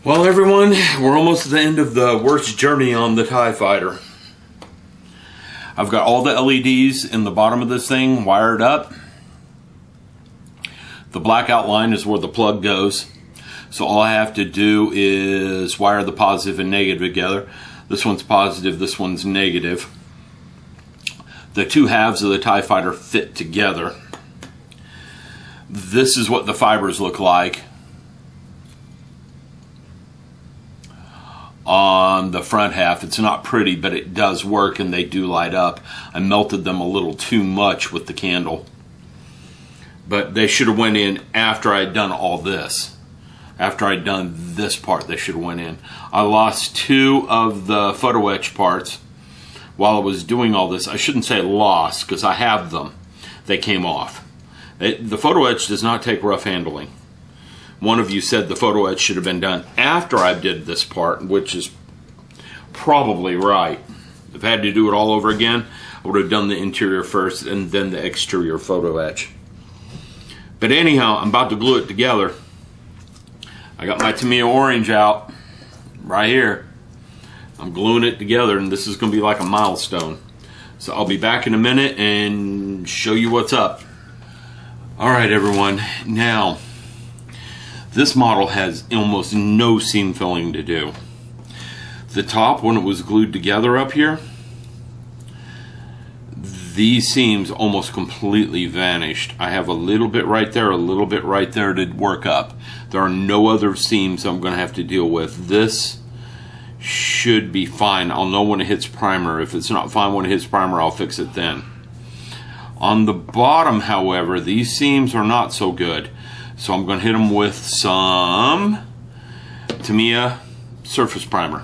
Well, everyone, we're almost at the end of the worst journey on the TIE Fighter. I've got all the LEDs in the bottom of this thing wired up. The black outline is where the plug goes. So all I have to do is wire the positive and negative together. This one's positive, this one's negative. The two halves of the TIE Fighter fit together. This is what the fibers look like on the front half. It's not pretty, but it does work and they do light up. I melted them a little too much with the candle, but they should have went in after I'd done all this. After I'd done this part, they should have went in. I lost two of the photo etch parts while I was doing all this. I shouldn't say lost, because I have them. They came off. The photo etch does not take rough handling. One of you said the photo etch should have been done after I did this part, which is probably right. If I had to do it all over again, I would have done the interior first and then the exterior photo etch. But anyhow, I'm about to glue it together. I got my Tamiya orange out right here. I'm gluing it together, and this is going to be like a milestone. So I'll be back in a minute and show you what's up. Alright everyone, now this model has almost no seam filling to do. The top, when it was glued together up here, these seams almost completely vanished. I have a little bit right there, a little bit right there to work up. There are no other seams I'm going to have to deal with. This should be fine. I'll know when it hits primer. If it's not fine when it hits primer, I'll fix it then. On the bottom, however, these seams are not so good. So I'm going to hit them with some Tamiya surface primer.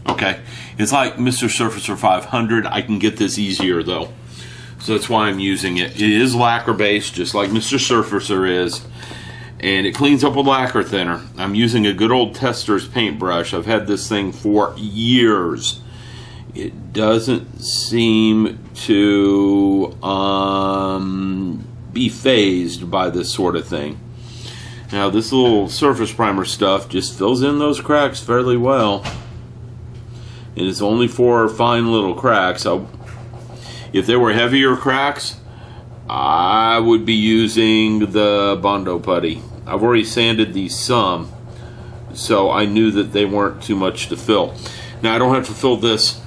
Okay, it's like Mr. Surfacer 500. I can get this easier though. So that's why I'm using it. It is lacquer based, just like Mr. Surfacer is. And it cleans up with lacquer thinner. I'm using a good old Tester's paintbrush. I've had this thing for years. It doesn't seem to be phased by this sort of thing. Now this little surface primer stuff just fills in those cracks fairly well. And it's only for fine little cracks. If they were heavier cracks, I would be using the Bondo putty. I've already sanded these some, so I knew that they weren't too much to fill. Now I don't have to fill this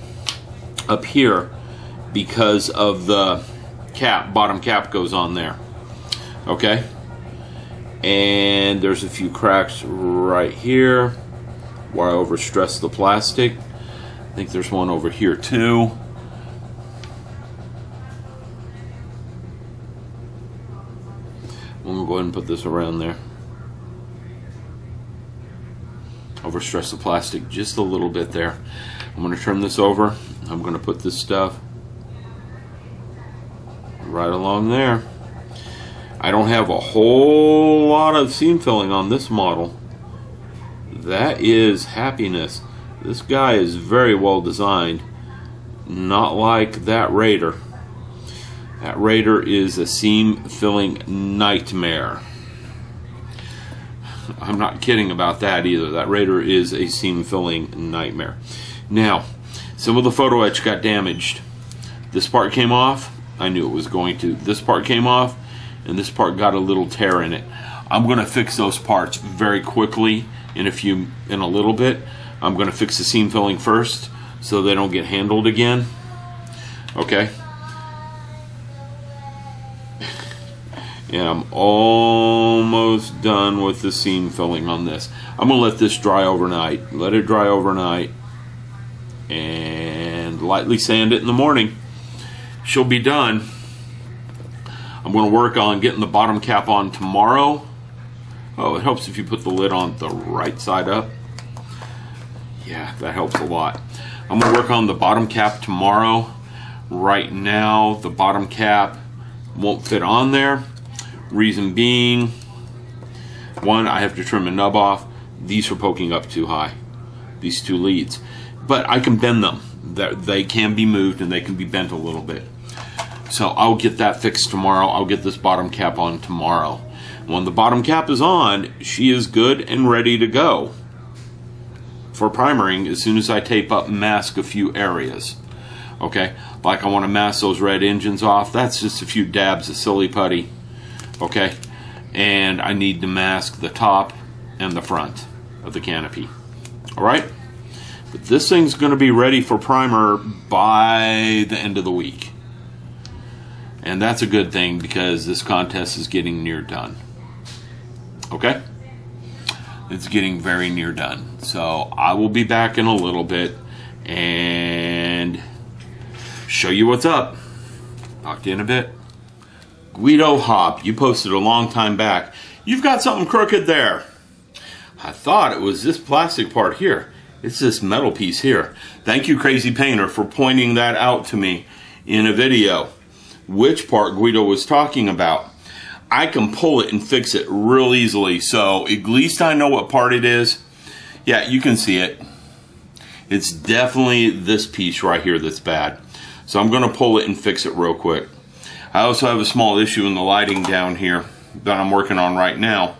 up here because of the cap, bottom cap goes on there. Okay? And there's a few cracks right here where I overstressed the plastic. I think there's one over here too. I'm going to go ahead and put this around there. Overstress the plastic just a little bit there. I'm going to turn this over. I'm going to put this stuff right along there. I don't have a whole lot of seam filling on this model. That is happiness. This guy is very well designed. Not like that Raider. That Raider is a seam filling nightmare. I'm not kidding about that either. That Raider is a seam filling nightmare. Now, some of the photo etch got damaged. This part came off. I knew it was going to. This part came off, and this part got a little tear in it. I'm going to fix those parts very quickly in a little bit. I'm going to fix the seam filling first so they don't get handled again. Okay. And I'm almost done with the seam filling on this. I'm going to let this dry overnight. Let it dry overnight and lightly sand it in the morning. She'll be done. I'm going to work on getting the bottom cap on tomorrow. Oh, it helps if you put the lid on the right side up. Yeah, that helps a lot. I'm going to work on the bottom cap tomorrow. Right now, the bottom cap won't fit on there. Reason being, one, I have to trim a nub off. These are poking up too high, these two leads. But I can bend them. They can be moved and they can be bent a little bit. So I'll get that fixed tomorrow. I'll get this bottom cap on tomorrow. When the bottom cap is on, she is good and ready to go. for primering, as soon as I tape up, mask a few areas. Okay, like I want to mask those red engines off. That's just a few dabs of silly putty. Okay, and I need to mask the top and the front of the canopy. All right, but this thing's going to be ready for primer by the end of the week. And that's a good thing because this contest is getting near done. Okay? It's getting very near done. So I will be back in a little bit and show you what's up. Talk to you in a bit. Guido Hop, you posted a long time back. You've got something crooked there. I thought it was this plastic part here. It's this metal piece here. Thank you, Crazy Painter, for pointing that out to me in a video. Which part Guido was talking about. I can pull it and fix it real easily, so at least I know what part it is. Yeah, you can see it. It's definitely this piece right here that's bad. So I'm going to pull it and fix it real quick. I also have a small issue in the lighting down here that I'm working on right now.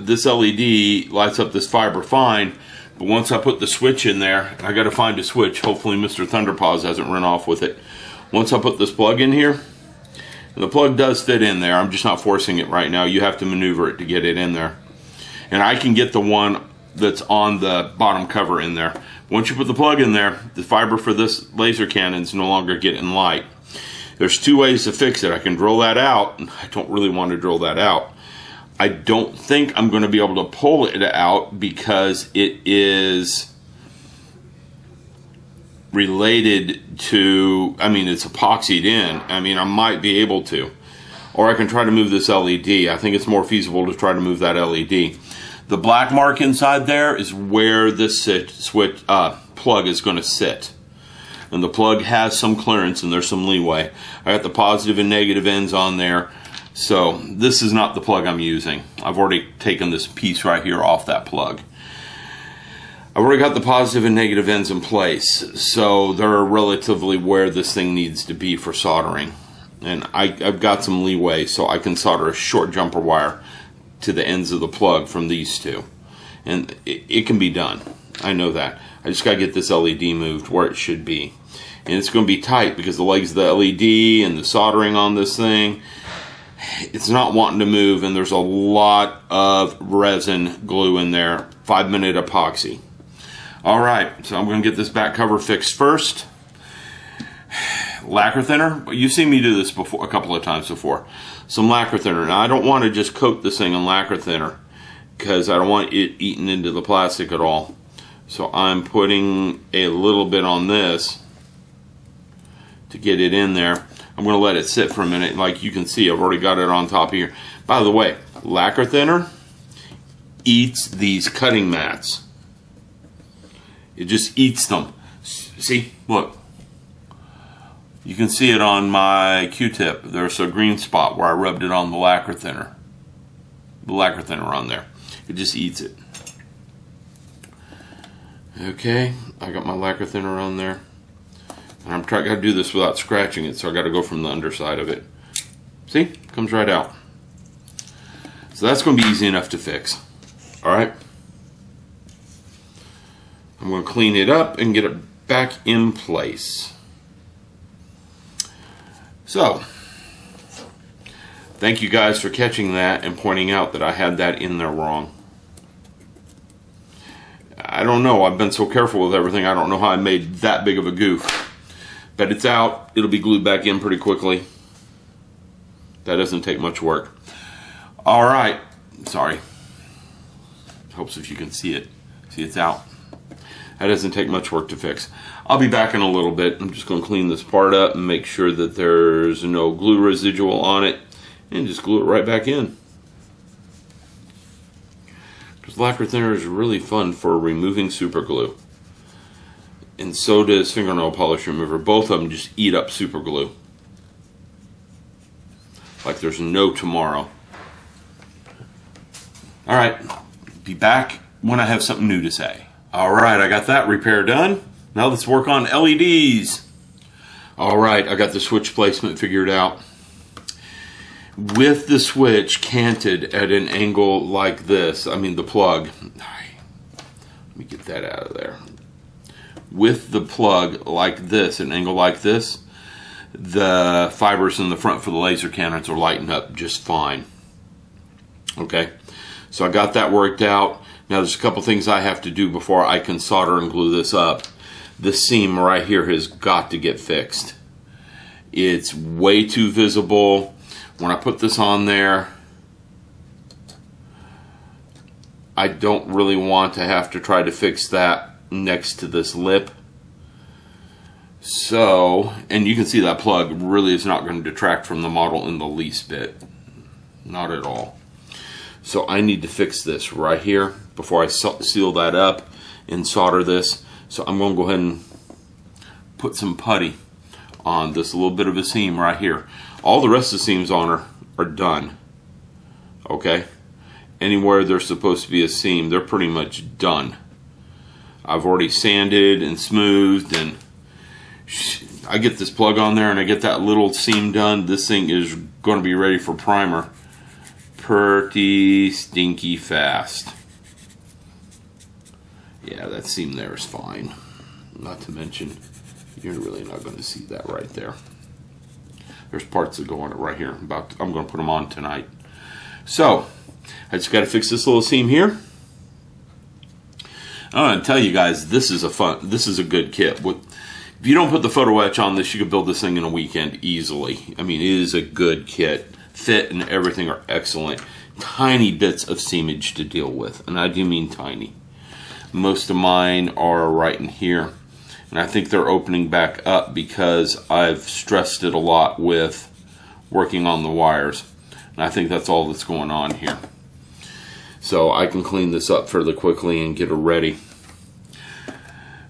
This LED lights up this fiber fine, but once I put the switch in there, I got to find a switch. Hopefully Mr. Thunderpaws hasn't run off with it. Once I put this plug in here, and the plug does fit in there, I'm just not forcing it right now. You have to maneuver it to get it in there. And I can get the one that's on the bottom cover in there. Once you put the plug in there, the fiber for this laser cannon is no longer getting light. There's two ways to fix it. I can drill that out. I don't really want to drill that out. I don't think I'm going to be able to pull it out because it is related to, I mean, it's epoxied in. I mean, I might be able to. Or I can try to move this LED. I think it's more feasible to try to move that LED. The black mark inside there is where this switch plug is going to sit. And the plug has some clearance and there's some leeway. I got the positive and negative ends on there. So this is not the plug I'm using. I've already taken this piece right here off that plug. I've already got the positive and negative ends in place, so they're relatively where this thing needs to be for soldering. And I've got some leeway, so I can solder a short jumper wire to the ends of the plug from these two. And it can be done. I know that. I just got to get this LED moved where it should be. And it's going to be tight because the legs of the LED and the soldering on this thing, it's not wanting to move, and there's a lot of resin glue in there. 5-minute epoxy. Alright, so I'm going to get this back cover fixed first. Lacquer thinner. You've seen me do this before, a couple of times before. Some lacquer thinner. Now I don't want to just coat this thing in lacquer thinner because I don't want it eaten into the plastic at all. So I'm putting a little bit on this to get it in there. I'm going to let it sit for a minute. Like you can see, I've already got it on top here. By the way, lacquer thinner eats these cutting mats. It just eats them. See, look. You can see it on my Q-tip. There's a green spot where I rubbed it on the lacquer thinner. The lacquer thinner on there. It just eats it. Okay, I got my lacquer thinner on there. And I'm trying to do this without scratching it, so I got to go from the underside of it. See? Comes right out. So that's going to be easy enough to fix. Alright? I'm going to clean it up and get it back in place. So, thank you guys for catching that and pointing out that I had that in there wrong. I don't know, I've been so careful with everything, I don't know how I made that big of a goof. But it's out, it'll be glued back in pretty quickly. That doesn't take much work. Alright, sorry. Hopes if you can see it. See, it's out. That doesn't take much work to fix. I'll be back in a little bit. I'm just going to clean this part up and make sure that there's no glue residual on it and just glue it right back in. Because lacquer thinner is really fun for removing super glue. And so does fingernail polish remover. Both of them just eat up super glue. Like there's no tomorrow. Alright, be back when I have something new to say. Alright, I got that repair done. Now let's work on LEDs. Alright, I got the switch placement figured out. With the switch canted at an angle like this, I mean the plug. Let me get that out of there. With the plug like this, an angle like this, the fibers in the front for the laser cannons are lighting up just fine. Okay, so I got that worked out. Now there's a couple things I have to do before I can solder and glue this up. This seam right here has got to get fixed. It's way too visible. When I put this on there, I don't really want to have to try to fix that next to this lip. So, and you can see that plug really is not going to detract from the model in the least bit. Not at all. So I need to fix this right here before I seal that up and solder this. So I'm going to go ahead and put some putty on this little bit of a seam right here. All the rest of the seams on are done. Okay? Anywhere there's supposed to be a seam, they're pretty much done. I've already sanded and smoothed, and I get this plug on there and I get that little seam done. This thing is going to be ready for primer pretty stinky fast. Yeah, that seam there is fine. Not to mention, you're really not going to see that right there. There's parts that go on it right here. I'm going to put them on tonight. So, I just got to fix this little seam here. I want to tell you guys, this is a good kit. If you don't put the photo etch on this, you could build this thing in a weekend easily. I mean, it is a good kit. Fit and everything are excellent. Tiny bits of seamage to deal with, and I do mean tiny. Most of mine are right in here, and I think they're opening back up because I've stressed it a lot with working on the wires, and I think that's all that's going on here. So I can clean this up fairly quickly and get it ready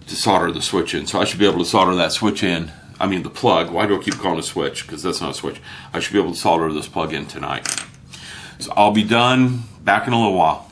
to solder the switch in. So I should be able to solder that switch in. I mean the plug. Why do I keep calling it a switch? Because that's not a switch. I should be able to solder this plug in tonight. So I'll be done back in a little while.